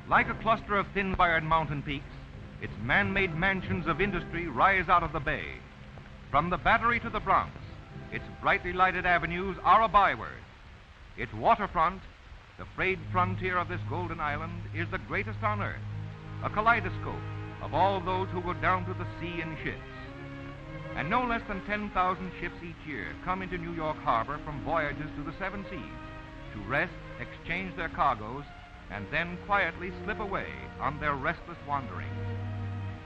Like a cluster of thin-fired mountain peaks, its man-made mansions of industry rise out of the bay. From the Battery to the Bronx, its brightly lighted avenues are a byword. Its waterfront, the frayed frontier of this golden island, is the greatest on earth, a kaleidoscope of all those who go down to the sea in ships. And no less than 10,000 ships each year come into New York Harbor from voyages to the seven seas to rest, exchange their cargoes, and then quietly slip away on their restless wanderings.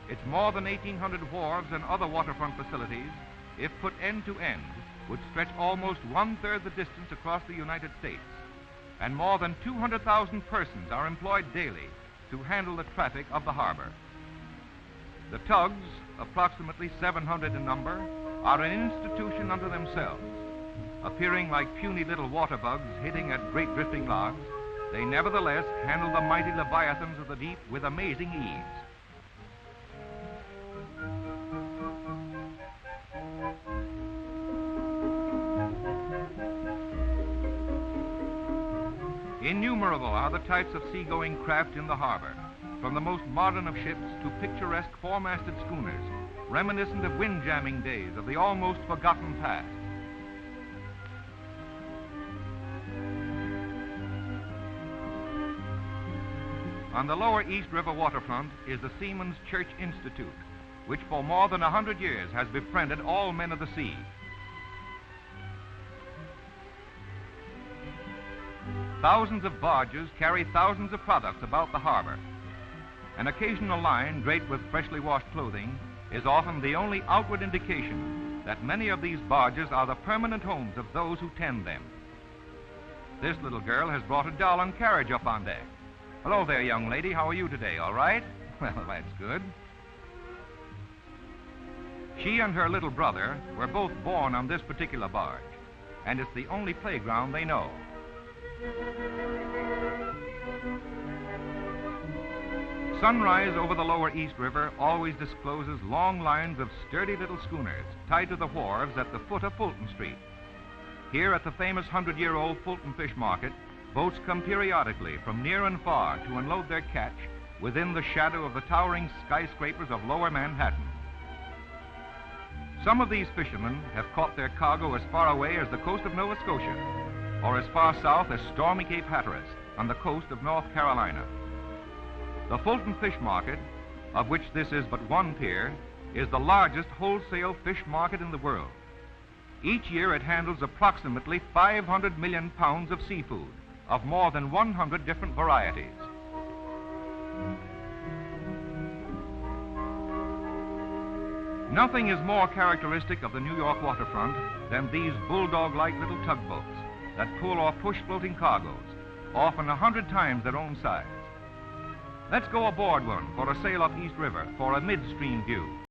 Its more than 1,800 wharves and other waterfront facilities, if put end to end, would stretch almost one-third the distance across the United States. And more than 200,000 persons are employed daily to handle the traffic of the harbor. The tugs, approximately 700 in number, are an institution unto themselves. Appearing like puny little water bugs hitting at great drifting logs, they nevertheless handle the mighty leviathans of the deep with amazing ease. Innumerable are the types of seagoing craft in the harbor, from the most modern of ships to picturesque four-masted schooners, reminiscent of wind-jamming days of the almost forgotten past. On the lower East River waterfront is the Seamen's Church Institute, which for more than 100 years has befriended all men of the sea. Thousands of barges carry thousands of products about the harbor. An occasional line draped with freshly washed clothing is often the only outward indication that many of these barges are the permanent homes of those who tend them. This little girl has brought a doll and carriage up on deck. Hello there, young lady. How are you today? All right? Well, that's good. She and her little brother were both born on this particular barge, and it's the only playground they know. Sunrise over the lower East River always discloses long lines of sturdy little schooners tied to the wharves at the foot of Fulton Street. Here at the famous 100-year-old Fulton Fish Market, boats come periodically from near and far to unload their catch within the shadow of the towering skyscrapers of lower Manhattan. Some of these fishermen have caught their cargo as far away as the coast of Nova Scotia, or as far south as stormy Cape Hatteras on the coast of North Carolina. The Fulton Fish Market, of which this is but one pier, is the largest wholesale fish market in the world. Each year it handles approximately 500 million pounds of seafood of more than 100 different varieties. Nothing is more characteristic of the New York waterfront than these bulldog-like little tugboats that pull or push floating cargoes, often 100 times their own size. Let's go aboard one for a sail up East River for a midstream view.